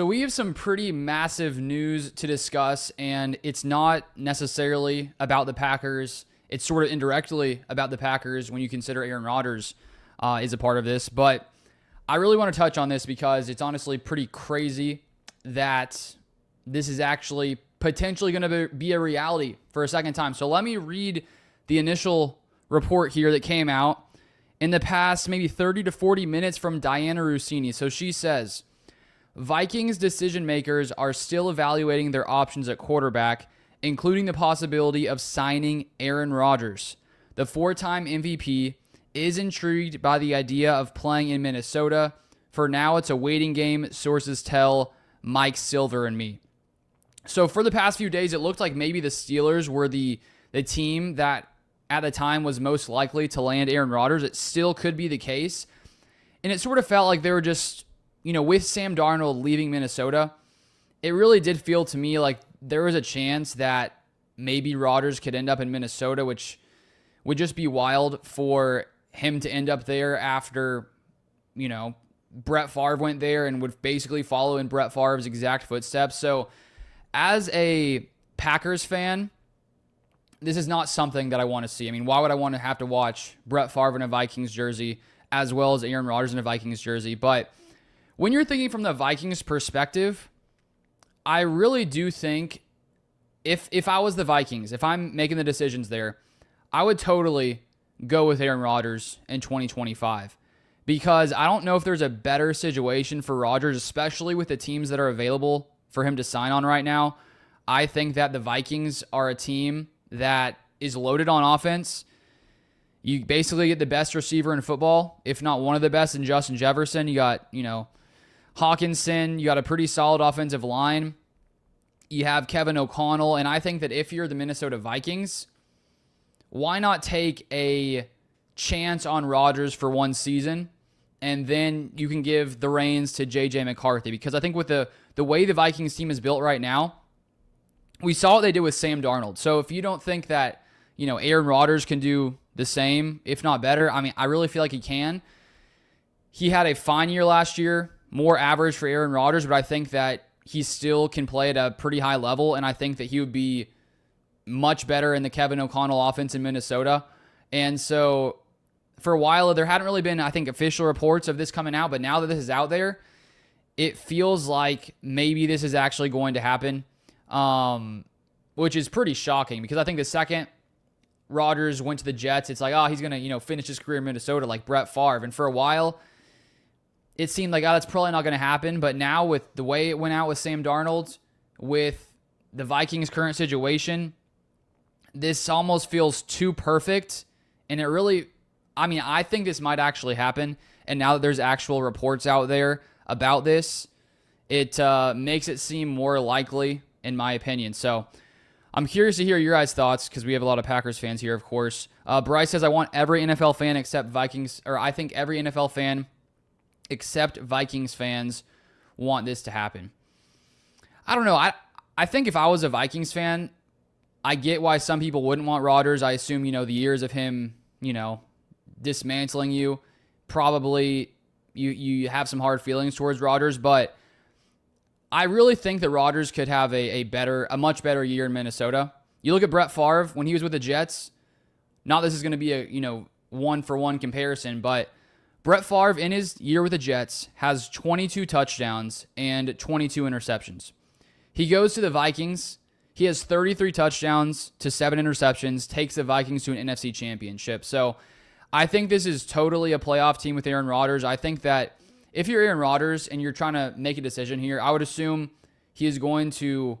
So we have some pretty massive news to discuss, and it's not necessarily about the Packers. It's sort of indirectly about the Packers when you consider Aaron Rodgers is a part of this. But I really want to touch on this because it's honestly pretty crazy that this is actually potentially going to be a reality for a second time. So let me read the initial report here that came out in the past maybe 30 to 40 minutes from Diana Rossini. So she says, Vikings decision makers are still evaluating their options at quarterback, including the possibility of signing Aaron Rodgers. The four-time MVP is intrigued by the idea of playing in Minnesota. For now, it's a waiting game, sources tell Mike Silver and me. So for the past few days, it looked like maybe the Steelers were the team that at the time was most likely to land Aaron Rodgers. It still could be the case. And it sort of felt like they were just, with Sam Darnold leaving Minnesota, it really did feel to me like there was a chance that maybe Rodgers could end up in Minnesota, which would just be wild for him to end up there after, Brett Favre went there and would basically follow in Brett Favre's exact footsteps. So as a Packers fan, this is not something that I want to see. I mean, why would I want to have to watch Brett Favre in a Vikings jersey as well as Aaron Rodgers in a Vikings jersey? But when you're thinking from the Vikings perspective, I really do think if I was the Vikings, if I'm making the decisions there, I would totally go with Aaron Rodgers in 2025 because I don't know if there's a better situation for Rodgers, especially with the teams that are available for him to sign on right now. I think that the Vikings are a team that is loaded on offense. You basically get the best receiver in football, if not one of the best in Justin Jefferson. You got, Hawkinson. You got a pretty solid offensive line. You have Kevin O'Connell. And I think that if you're the Minnesota Vikings, why not take a chance on Rodgers for one season, and then you can give the reins to J.J. McCarthy? Because I think with the way the Vikings team is built right now, we saw what they did with Sam Darnold. So if you don't think that, Aaron Rodgers can do the same, if not better, I mean, I really feel like he can. He had a fine year last year, more average for Aaron Rodgers, but I think that he still can play at a pretty high level, and I think that he would be much better in the Kevin O'Connell offense in Minnesota. And so for a while, there hadn't really been, I think, official reports of this coming out, but now that this is out there, it feels like maybe this is actually going to happen, which is pretty shocking because I think the second Rodgers went to the Jets, it's like, he's going to, finish his career in Minnesota like Brett Favre. And for a while, it seemed like, that's probably not going to happen. But now with the way it went out with Sam Darnold, with the Vikings' current situation, this almost feels too perfect. And it really, I think this might actually happen. And now that there's actual reports out there about this, it makes it seem more likely, in my opinion. So I'm curious to hear your guys' thoughts because we have a lot of Packers fans here, of course. Bryce says, I want every NFL fan except Vikings, or I think every NFL fan except Vikings fans want this to happen. I don't know. I think if I was a Vikings fan, I get why some people wouldn't want Rodgers. I assume, the years of him, dismantling you, probably you have some hard feelings towards Rodgers, but I really think that Rodgers could have a much better year in Minnesota. You look at Brett Favre when he was with the Jets. Not this is going to be a one-for-one comparison, but Brett Favre in his year with the Jets has 22 touchdowns and 22 interceptions. He goes to the Vikings. He has 33 touchdowns to 7 interceptions, takes the Vikings to an NFC championship. So I think this is totally a playoff team with Aaron Rodgers. I think that if you're Aaron Rodgers and you're trying to make a decision here, I would assume he is going to,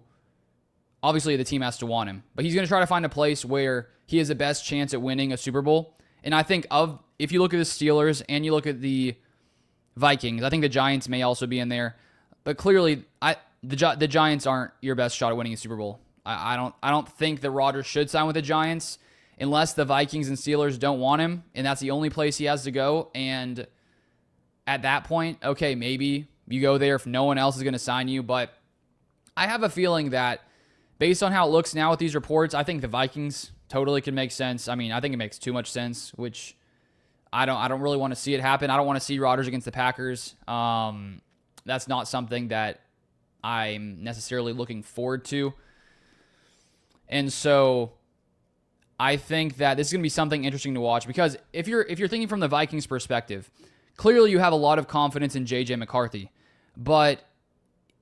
obviously the team has to want him, but he's going to try to find a place where he has the best chance at winning a Super Bowl. And I think if you look at the Steelers and you look at the Vikings, I think the Giants may also be in there. But clearly, the Giants aren't your best shot at winning a Super Bowl. I don't think that Rodgers should sign with the Giants unless the Vikings and Steelers don't want him, and that's the only place he has to go. And at that point, okay, maybe you go there if no one else is going to sign you. But I have a feeling that based on how it looks now with these reports, I think the Vikings totally can make sense. I think it makes too much sense, which I don't really want to see it happen. I don't want to see Rodgers against the Packers. That's not something that I'm necessarily looking forward to. And so I think that this is going to be something interesting to watch, because if you're thinking from the Vikings perspective, clearly you have a lot of confidence in J.J. McCarthy, but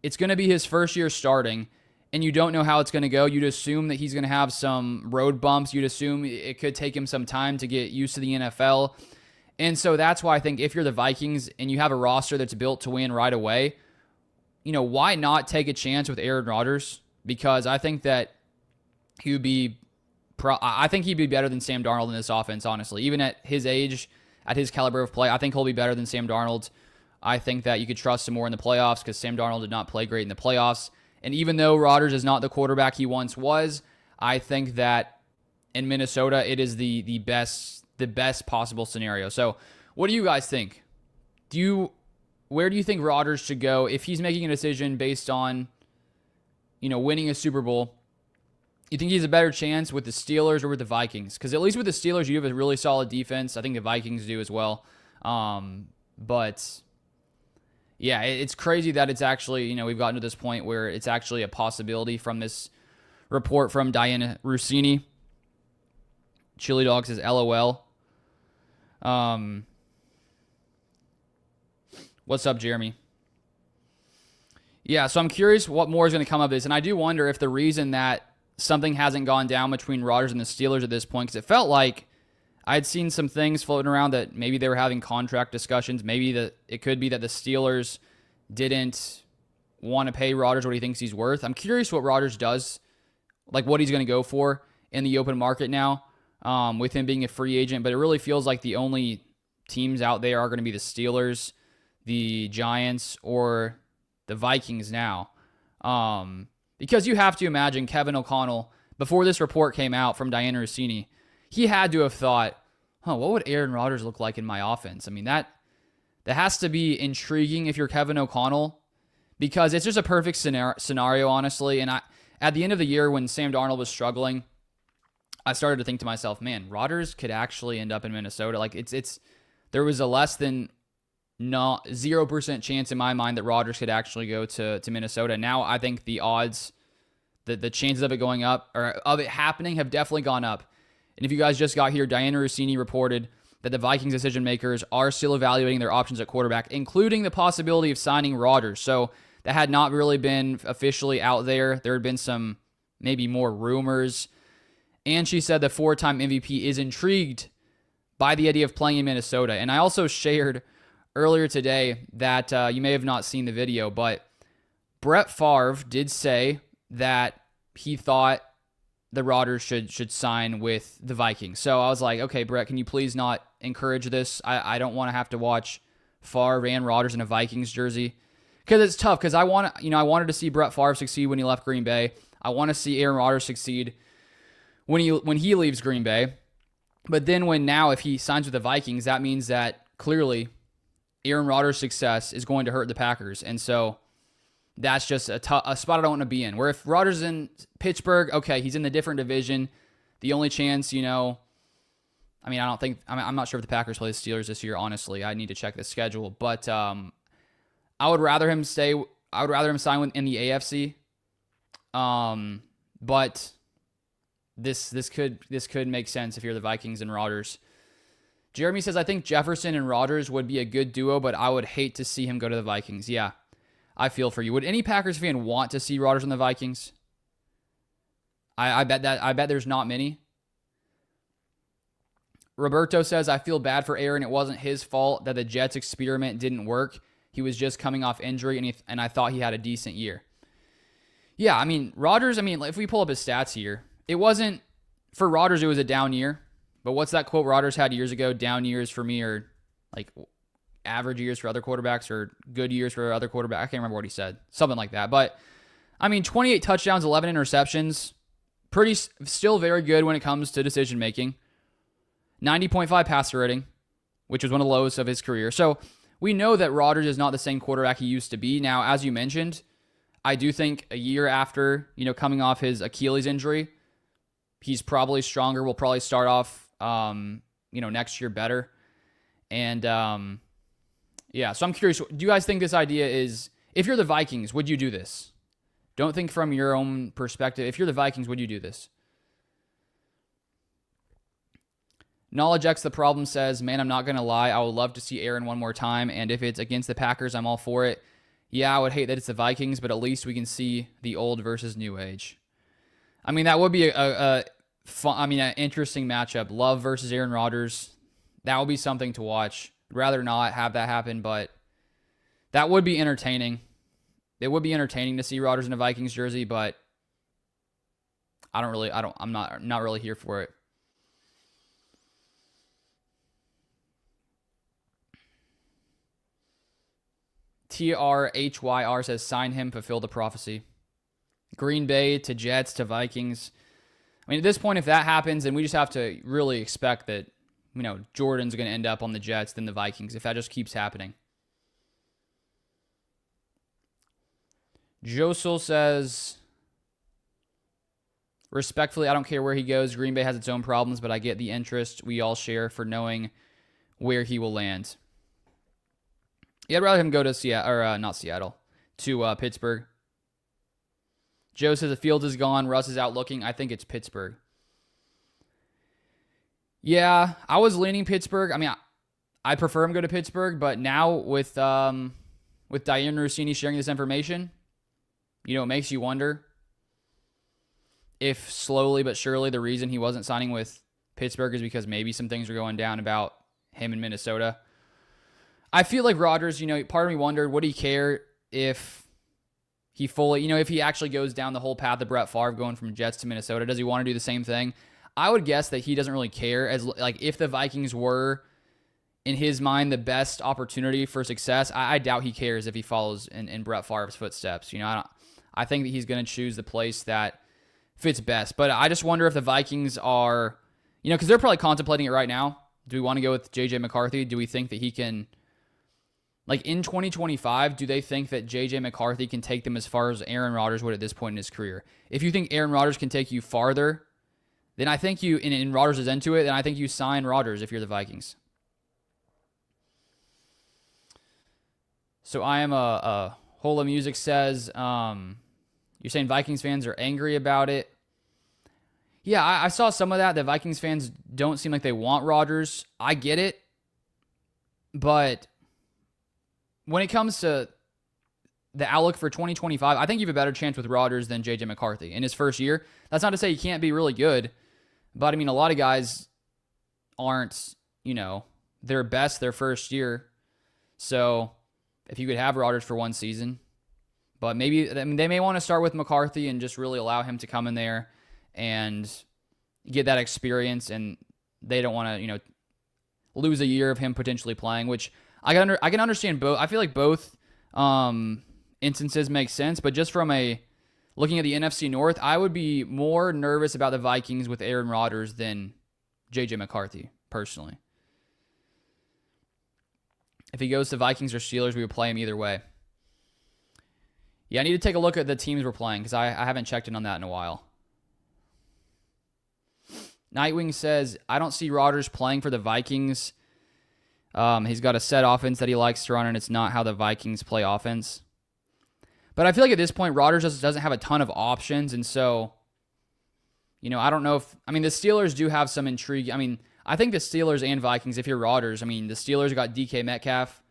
it's going to be his first year starting, and you don't know how it's going to go. You'd assume that he's going to have some road bumps. You'd assume it could take him some time to get used to the NFL. And so that's why I think if you're the Vikings and you have a roster that's built to win right away, why not take a chance with Aaron Rodgers? Because I think that he would be he'd be better than Sam Darnold in this offense, honestly. Even at his age, at his caliber of play, I think he'll be better than Sam Darnold. I think that you could trust him more in the playoffs, because Sam Darnold did not play great in the playoffs. And even though Rodgers is not the quarterback he once was, I think that in Minnesota, it is the best possible scenario. So what do you guys think? Where do you think Rodgers should go if he's making a decision based on, winning a Super Bowl? You think he has a better chance with the Steelers or with the Vikings? Because at least with the Steelers, you have a really solid defense. I think the Vikings do as well. But yeah, it's crazy that it's actually, we've gotten to this point where it's actually a possibility from this report from Diana Rossini. Chili Dog says LOL. What's up, Jeremy? Yeah, so I'm curious what more is going to come of this. And I do wonder if the reason that something hasn't gone down between Rodgers and the Steelers at this point, because it felt like I'd seen some things floating around that maybe they were having contract discussions. Maybe that it could be that the Steelers didn't want to pay Rodgers what he thinks he's worth. I'm curious what Rodgers does, like what he's going to go for in the open market now, with him being a free agent. But it really feels like the only teams out there are going to be the Steelers, the Giants, or the Vikings now. Because you have to imagine Kevin O'Connell, before this report came out from Diana Rossini, he had to have thought, what would Aaron Rodgers look like in my offense? I mean, that has to be intriguing if you're Kevin O'Connell, because it's just a perfect scenario, honestly. And at the end of the year, when Sam Darnold was struggling, I started to think to myself, man, Rodgers could actually end up in Minnesota. Like there was a less than 0% chance in my mind that Rodgers could actually go to Minnesota. Now I think the odds, the chances of it going up, or of it happening, have definitely gone up. And if you guys just got here, Diana Rossini reported that the Vikings decision makers are still evaluating their options at quarterback, including the possibility of signing Rodgers. So that had not really been officially out there. There had been some maybe more rumors. And she said the 4-time MVP is intrigued by the idea of playing in Minnesota. And I also shared earlier today that you may have not seen the video, but Brett Favre did say that he thought the Rodgers should sign with the Vikings. So I was like, okay, Brett, can you please not encourage this? I don't want to have to watch Favre and Rodgers in a Vikings jersey, because it's tough. Because I wanted to see Brett Favre succeed when he left Green Bay. I want to see Aaron Rodgers succeed when he leaves Green Bay. But then if he signs with the Vikings, that means that clearly Aaron Rodgers' success is going to hurt the Packers. And so that's just a spot I don't want to be in. Where if Rodgers is in Pittsburgh, okay, he's in the different division. The only chance, I'm not sure if the Packers play the Steelers this year, honestly. I need to check the schedule. But I would rather him stay. I would rather him sign in the AFC. But this could make sense if you're the Vikings and Rodgers. Jeremy says, I think Jefferson and Rodgers would be a good duo, but I would hate to see him go to the Vikings. Yeah, I feel for you. Would any Packers fan want to see Rodgers in the Vikings? I bet there's not many. Roberto says, I feel bad for Aaron. It wasn't his fault that the Jets experiment didn't work. He was just coming off injury, and I thought he had a decent year. Yeah, Rodgers, if we pull up his stats here, for Rodgers, it was a down year. But what's that quote Rodgers had years ago? Down years for me are like average years for other quarterbacks, or good years for other quarterbacks. I can't remember what he said. Something like that. But, 28 touchdowns, 11 interceptions. Still very good when it comes to decision making. 90.5 passer rating, which was one of the lowest of his career. So we know that Rodgers is not the same quarterback he used to be. Now, as you mentioned, I do think a year after, coming off his Achilles injury, he's probably stronger. Will probably start off, next year better. And, so I'm curious, do you guys think this idea is If you're the Vikings, would you do this? Don't think from your own perspective. If you're the Vikings, would you do this? Knowledge X the Problem says, man, I'm not going to lie. I would love to see Aaron one more time. And if it's against the Packers, I'm all for it. Yeah, I would hate that it's the Vikings, but at least we can see the old versus new age. I mean, that would be an interesting matchup. Love versus Aaron Rodgers. That would be something to watch. I'd rather not have that happen, but that would be entertaining. It would be entertaining to see Rodgers in a Vikings jersey, but I'm not really here for it. TRHYR says, sign him, fulfill the prophecy. Green Bay to Jets to Vikings. I mean, at this point, if that happens, then we just have to really expect that, Jordan's going to end up on the Jets, then the Vikings, if that just keeps happening. Josel says, respectfully, I don't care where he goes. Green Bay has its own problems, but I get the interest we all share for knowing where he will land. Yeah, I'd rather him go to to Pittsburgh. Joe says the Fields is gone. Russ is out looking. I think it's Pittsburgh. Yeah, I was leaning Pittsburgh. I mean, I prefer him go to Pittsburgh, but now with Diane Rossini sharing this information, it makes you wonder if slowly but surely the reason he wasn't signing with Pittsburgh is because maybe some things are going down about him in Minnesota. I feel like Rodgers, part of me wondered, would he care if he fully, if he actually goes down the whole path of Brett Favre going from Jets to Minnesota? Does he want to do the same thing? I would guess that he doesn't really care. As like if the Vikings were, in his mind, the best opportunity for success, I doubt he cares if he follows in Brett Favre's footsteps. I think that he's going to choose the place that fits best. But I just wonder if the Vikings are, because they're probably contemplating it right now. Do we want to go with J.J. McCarthy? Do we think that he can, in 2025, do they think that J.J. McCarthy can take them as far as Aaron Rodgers would at this point in his career? If you think Aaron Rodgers can take you farther, then I think and Rodgers is into it, then I think you sign Rodgers if you're the Vikings. So I am a Hola Music says, you're saying Vikings fans are angry about it. Yeah, I saw some of that. The Vikings fans don't seem like they want Rodgers. I get it. But when it comes to the outlook for 2025, I think you have a better chance with Rodgers than J.J. McCarthy in his first year. That's not to say he can't be really good. But, a lot of guys aren't, their best their first year. So if you could have Rodgers for one season. But maybe they may want to start with McCarthy and just really allow him to come in there and get that experience. And they don't want to, lose a year of him potentially playing, which I can understand both. I feel like both instances make sense. But just from looking at the NFC North, I would be more nervous about the Vikings with Aaron Rodgers than J.J. McCarthy, personally. If he goes to Vikings or Steelers, we would play him either way. Yeah, I need to take a look at the teams we're playing because I haven't checked in on that in a while. Nightwing says, I don't see Rodgers playing for the Vikings. He's got a set offense that he likes to run, and it's not how the Vikings play offense. But I feel like at this point, Rodgers just doesn't have a ton of options. And so, I don't know if... the Steelers do have some intrigue. I think the Steelers and Vikings, if you're Rodgers, the Steelers got DK Metcalf.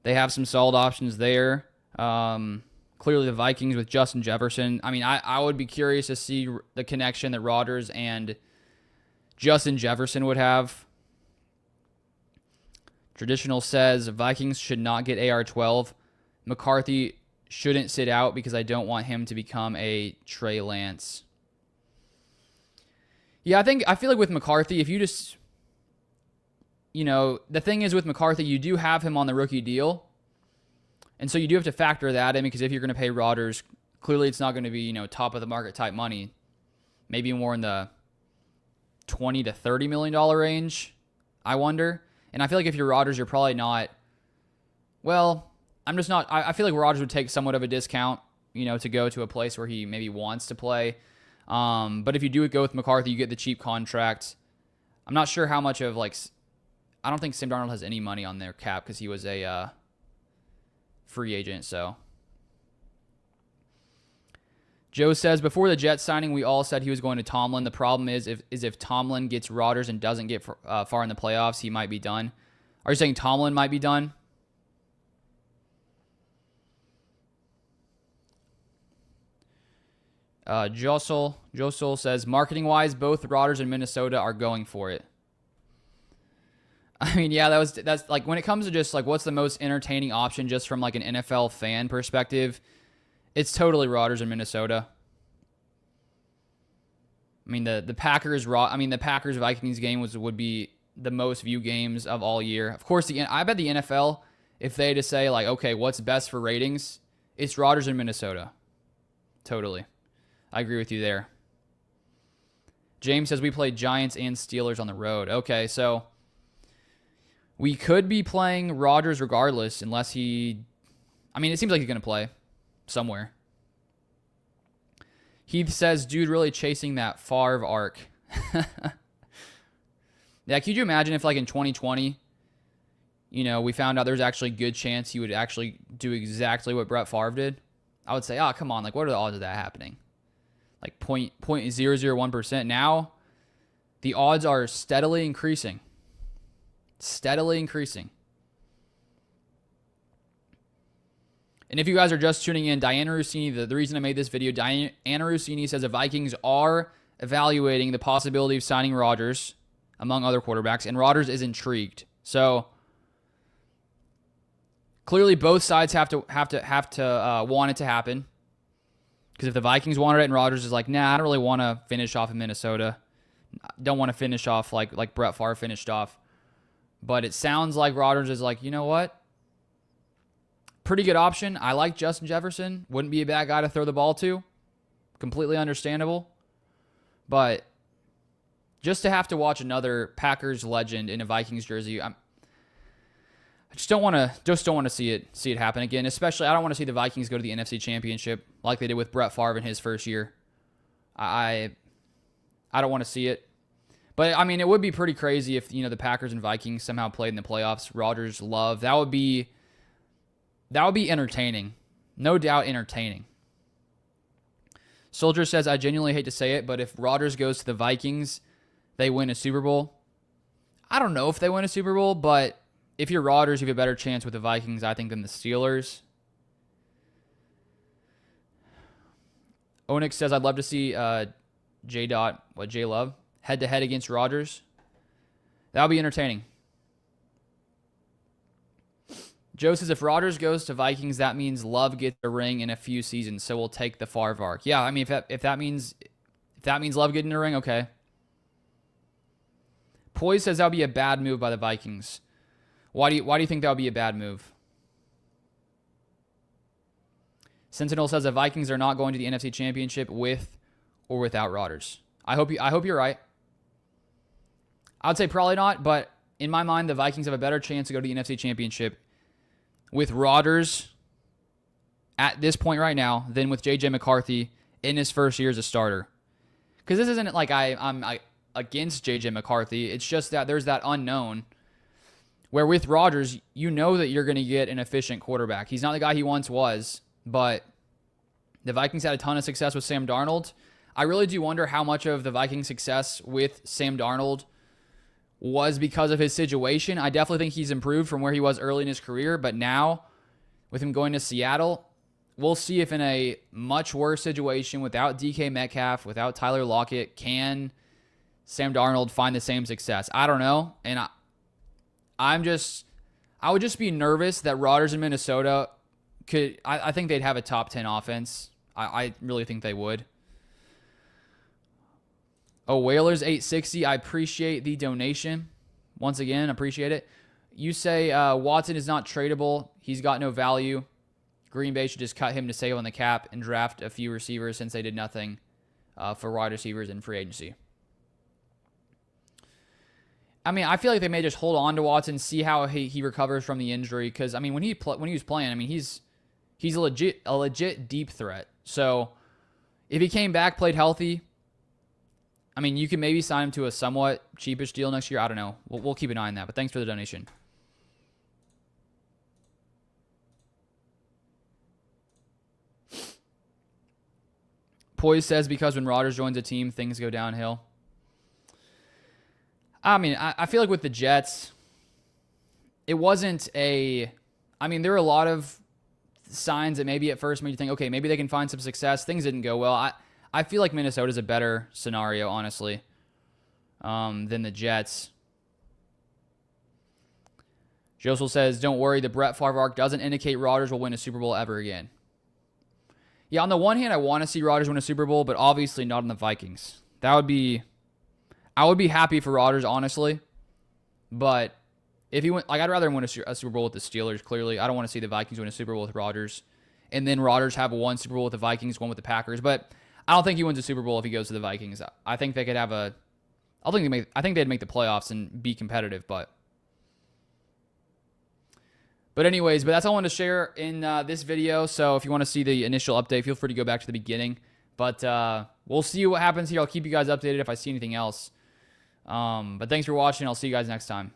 They have some solid options there. Clearly the Vikings with Justin Jefferson. I would be curious to see the connection that Rodgers and Justin Jefferson would have. Traditional says Vikings should not get AR-12. McCarthy shouldn't sit out because I don't want him to become a Trey Lance. Yeah, I feel like with McCarthy, if you just, the thing is with McCarthy, you do have him on the rookie deal. And so you do have to factor that in because if you're going to pay Rodgers, clearly it's not going to be, top of the market type money. Maybe more in the $20 to $30 million range, I wonder. And I feel like if you're Rodgers, you're probably not, I'm just not, I feel like Rodgers would take somewhat of a discount, to go to a place where he maybe wants to play. But if you do go with McCarthy, you get the cheap contract. I'm not sure how much of, I don't think Sam Darnold has any money on their cap because he was a free agent. So Joe says, before the Jets signing, we all said he was going to Tomlin. The problem is if Tomlin gets Rodgers and doesn't get far in the playoffs, he might be done. Are you saying Tomlin might be done? Josel says, marketing-wise, both Rodgers and Minnesota are going for it. I mean, yeah, that's like when it comes to just like what's the most entertaining option just from like an NFL fan perspective, it's totally Rodgers in Minnesota. I mean, the Packers Vikings game would be the most viewed games of all year. Of course, I bet the NFL, if they had to say like, okay, what's best for ratings, it's Rodgers in Minnesota. Totally. I agree with you there. James says we played Giants and Steelers on the road. Okay, so we could be playing Rodgers regardless unless he... I mean, it seems like he's going to play somewhere. Heath says, dude, really chasing that Favre arc. Yeah, could you imagine if like in 2020, you know, we found out there's actually a good chance he would actually do exactly what Brett Favre did? I would say, oh, come on, like what are the odds of that happening? Like 0.001%. Now, the odds are steadily increasing. Steadily increasing. And if you guys are just tuning in, Diana Rossini, the reason I made this video, Diana Rossini says the Vikings are evaluating the possibility of signing Rodgers, among other quarterbacks, and Rodgers is intrigued. So clearly, both sides have to want it to happen. Because if the Vikings wanted it and Rodgers is like, nah, I don't really want to finish off in Minnesota. Don't want to finish off like Brett Favre finished off. But it sounds like Rodgers is like, you know what? Pretty good option. I like Justin Jefferson. Wouldn't be a bad guy to throw the ball to. Completely understandable. But just to have to watch another Packers legend in a Vikings jersey, I don't want to see it happen again. Especially, I don't want to see the Vikings go to the NFC Championship like they did with Brett Favre in his first year. I don't want to see it. But I mean, it would be pretty crazy if the Packers and Vikings somehow played in the playoffs. Rodgers, Love, that would be entertaining, no doubt entertaining. Soldier says, I genuinely hate to say it, but if Rodgers goes to the Vikings, they win a Super Bowl. I don't know if they win a Super Bowl, but if you're Rodgers, you have a better chance with the Vikings, I think, than the Steelers. Onyx says, I'd love to see J Love head-to-head against Rodgers. That would be entertaining. Joe says, if Rodgers goes to Vikings, that means Love gets a ring in a few seasons, so we'll take the Favre arc. Yeah, I mean, if that means Love getting a ring, okay. Poise says that would be a bad move by the Vikings. Why do you think that would be a bad move? Sentinel says the Vikings are not going to the NFC Championship with or without Rodgers. I hope you're right. I would say probably not, but in my mind, the Vikings have a better chance to go to the NFC Championship with Rodgers at this point right now than with J.J. McCarthy in his first year as a starter. Because this isn't like I'm against J.J. McCarthy. It's just that there's that unknown where with Rodgers, you know that you're going to get an efficient quarterback. He's not the guy he once was, but the Vikings had a ton of success with Sam Darnold. I really do wonder how much of the Vikings' success with Sam Darnold was because of his situation. I definitely think he's improved from where he was early in his career, but now with him going to Seattle, we'll see if in a much worse situation without DK Metcalf, without Tyler Lockett, can Sam Darnold find the same success? I don't know, and I would just be nervous that Rodgers in Minnesota could. I think they'd have a top 10 offense. I really think they would. Oh, Whalers 860. I appreciate the donation. Once again, appreciate it. You say Watson is not tradable. He's got no value. Green Bay should just cut him to save on the cap and draft a few receivers since they did nothing for wide receivers in free agency. I mean, I feel like they may just hold on to Watson, see how he recovers from the injury. Because I mean, when he was playing, I mean, he's a legit deep threat. So if he came back, played healthy, I mean, you can maybe sign him to a somewhat cheapish deal next year. I don't know. We'll keep an eye on that. But thanks for the donation. Poise says because when Rodgers joins a team, things go downhill. I mean, I feel like with the Jets, it wasn't a... I mean, there were a lot of signs that maybe at first made you think, okay, maybe they can find some success. Things didn't go well. I feel like Minnesota's a better scenario, honestly, than the Jets. Josel says, don't worry, the Brett Favre arc doesn't indicate Rodgers will win a Super Bowl ever again. Yeah, on the one hand, I want to see Rodgers win a Super Bowl, but obviously not in the Vikings. That would be... I would be happy for Rodgers, honestly. But if he went... Like, I'd rather him win a Super Bowl with the Steelers, clearly. I don't want to see the Vikings win a Super Bowl with Rodgers. And then Rodgers have one Super Bowl with the Vikings, one with the Packers. But I don't think he wins a Super Bowl if he goes to the Vikings. I think they could have a... I think they'd make the playoffs and be competitive, but anyways, that's all I wanted to share in this video. So if you want to see the initial update, feel free to go back to the beginning. But we'll see what happens here. I'll keep you guys updated if I see anything else. But thanks for watching. I'll see you guys next time.